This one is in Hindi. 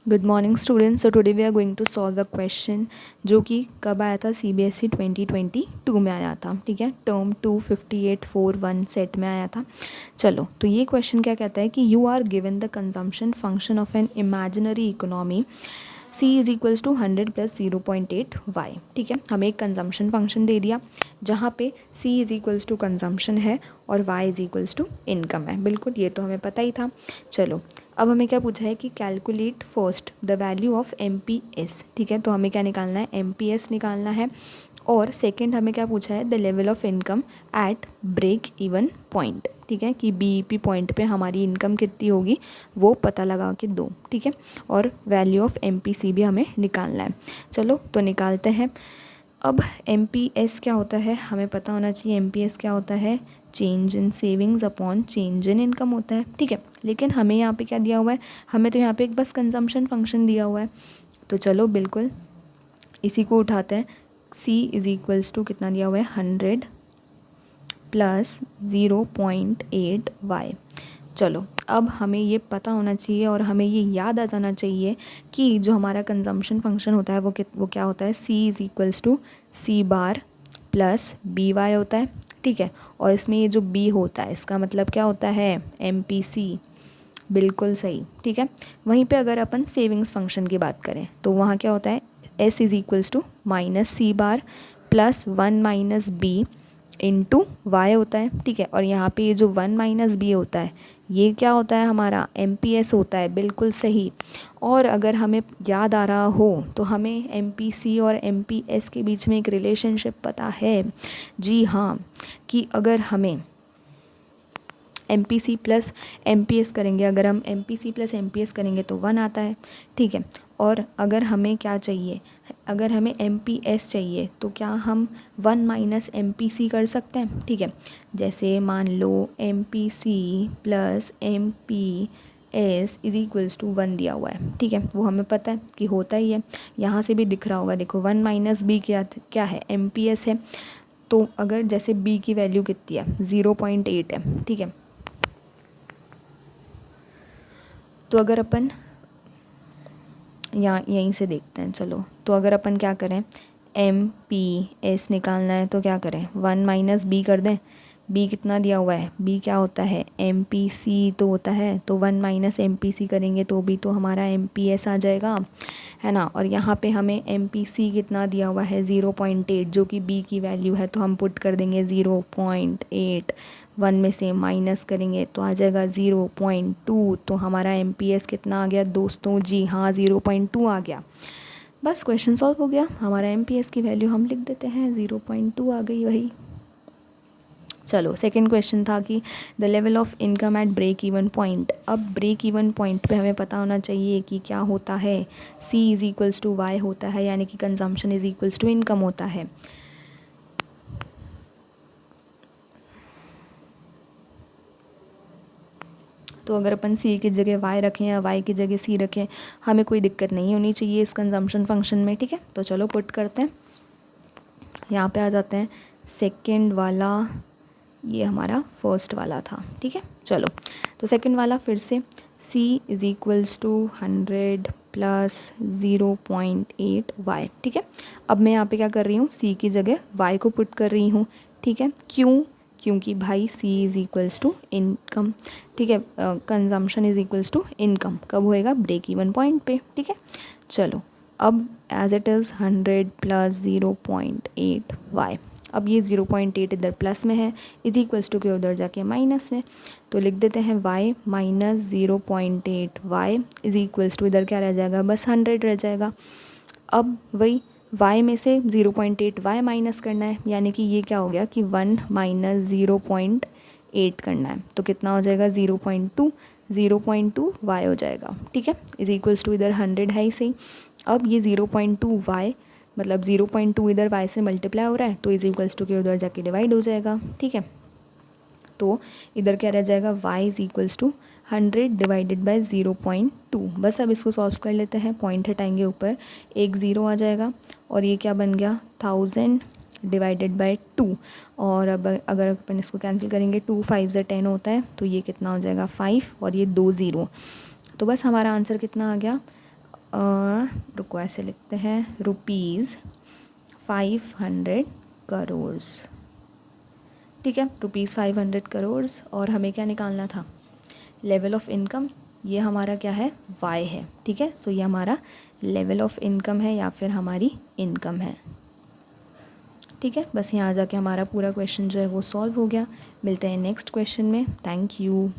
Good morning students. So today we are going to solve a question जो कि कब आया था, सीबीएसई 2022 में आया था। ठीक है, टर्म 25841 सेट में आया था। चलो, तो ये क्वेश्चन क्या कहता है कि you are given the consumption function of an imaginary economy C is equals to 100 plus 0.8 Y. ठीक है, हमें एक कंजम्पशन फंक्शन दे दिया जहाँ पे C is equals to consumption है और Y is equals to income है। बिल्कुल, ये तो हमें पता ही था। चलो, अब हमें क्या पूछा है कि calculate first the value of MPS। ठीक है, तो हमें क्या निकालना है, MPS निकालना है। और सेकंड हमें क्या पूछा है, the level of income at break even point. ठीक है, कि BEP पॉइंट पे हमारी इनकम कितनी होगी वो पता लगा के दो। ठीक है, और वैल्यू ऑफ MPC भी हमें निकालना है। चलो, तो निकालते हैं। अब MPS क्या होता है, हमें पता होना चाहिए। MPS क्या होता है, change in savings upon change in income होता है। ठीक है, लेकिन हमें यहाँ पे क्या दिया हुआ है, हमें तो यहाँ पे एक बस कंजम्पशन फंक्शन दिया हुआ है। तो चलो बिल्कुल इसी को उठाते हैं। C इज़ इक्वल्स टू कितना दिया हुआ है, 100 प्लस 0.8 वाई। चलो, अब हमें ये पता होना चाहिए और हमें ये याद आ जाना चाहिए कि जो हमारा कंजम्पशन फंक्शन होता है वो क्या होता है, C is equals to C bar plus BY होता है। ठीक है, और इसमें ये जो B होता है इसका मतलब क्या होता है, MPC। बिल्कुल सही। ठीक है, वहीं पे अगर अपन सेविंग्स फंक्शन की बात करें तो वहाँ क्या होता है, S is equals to minus C bar plus 1 minus B into Y होता है। ठीक है, और यहाँ पे ये जो 1 माइनस बी होता है ये क्या होता है, हमारा MPS होता है। बिल्कुल सही। और अगर हमें याद आ रहा हो तो हमें MPC और MPS के बीच में एक रिलेशनशिप पता है। जी हाँ, कि अगर हमें MPC प्लस MPS करेंगे, अगर हम MPC प्लस MPS करेंगे तो 1 आता है। ठीक है, और अगर हमें क्या चाहिए, अगर हमें MPS चाहिए तो क्या हम 1 माइनस MPC कर सकते हैं। ठीक है, जैसे मान लो MPC plus MPS is equals to 1 दिया हुआ है। ठीक है, वो हमें पता है कि होता ही है। यहाँ से भी दिख रहा होगा, देखो 1 माइनस बी क्या है, MPS है। तो अगर जैसे B की वैल्यू कितनी है, 0.8 है। ठीक है, तो अगर अपन यहाँ यहीं से देखते हैं। चलो, तो अगर अपन क्या करें, MPS निकालना है तो क्या करें, 1 माइनस बी कर दें। B कितना दिया हुआ है, B क्या होता है, MPC तो होता है। तो 1 माइनस MPC करेंगे तो भी तो हमारा MPS आ जाएगा, है ना। और यहाँ पे हमें MPC कितना दिया हुआ है, 0.8, जो कि B की वैल्यू है। तो हम पुट कर देंगे 0.8, 1 में से माइनस करेंगे तो आ जाएगा 0.2। तो हमारा MPS कितना आ गया दोस्तों, जी हाँ 0.2 आ गया। बस क्वेश्चन सॉल्व हो गया। हमारा MPS की वैल्यू हम लिख देते हैं, 0.2 आ गई वही। चलो, सेकंड क्वेश्चन था कि the level of income at break even point. अब ब्रेक इवन पॉइंट पे हमें पता होना चाहिए कि क्या होता है, C is equals to Y होता है, यानी कि consumption is equals to income होता है। तो अगर अपन C की जगह Y रखें या Y की जगह C रखें, हमें कोई दिक्कत नहीं होनी चाहिए इस कंजम्पशन फंक्शन में। ठीक है, तो चलो पुट करते हैं। यहाँ पे आ जाते हैं, सेकंड वाला ये हमारा फर्स्ट वाला था। ठीक है, चलो, तो सेकंड वाला फिर से C is equals to 100 plus 0.8 Y. ठीक है, अब मैं यहाँ पे क्या कर रही हूँ, C की जगह Y को पुट कर रही हूँ। ठीक है, क्यों, क्योंकि भाई C is equals to income. ठीक है, consumption is equals to income कब होएगा, ब्रेक इवन पॉइंट पे। ठीक है, चलो, अब as it is 100 plus 0.8 Y. अब ये 0.8 इधर प्लस में है, इज इक्वल्स टू के उधर जाके माइनस में। तो लिख देते हैं y minus 0.8 Y is equals to, इधर क्या रह जाएगा, बस 100 रह जाएगा। अब वही y में से 0.8 वाई माइनस करना है, यानी कि ये क्या हो गया कि 1 माइनस 0.8 करना है। तो कितना हो जाएगा, 0.2 वाई हो जाएगा। ठीक है, इज इक्वल्स टू, इधर 100 है ही सही। अब ये 0.2 वाई मतलब 0.2 इधर y से मल्टीप्लाई हो रहा है, तो इज इक्वल्स टू के उधर जाके डिवाइड हो जाएगा। ठीक है, तो इधर क्या रह जाएगा, y is equals to 100 divided by 0.2। बस अब इसको सॉल्व कर लेते हैं, पॉइंट हटाएंगे ऊपर, एक 0 आ जाएगा और ये क्या बन गया, 1000 डिवाइडेड बाय 2। और अब अगर अपन इसको कैंसिल करेंगे, 2 5 से 10 होता है, तो ये कितना हो जाएगा 5 और ये 2 0। तो बस हमारा आंसर कितना आ गया, रुको ऐसे लिखते हैं, ₹500 करोड़, ठीक है, ₹500 करोड़। और हमें क्या निकालना था, लेवल ऑफ इनकम। ये हमारा क्या है, वाई है, ठीक है। सो ये हमारा लेवल ऑफ इनकम है या फिर हमारी इनकम है, ठीक है। बस यहाँ जाके हमारा पूरा क्वेश्चन जो है वो सॉल्व हो गया। मिलते हैं नेक्स्ट क्वेश्चन में। Thank you.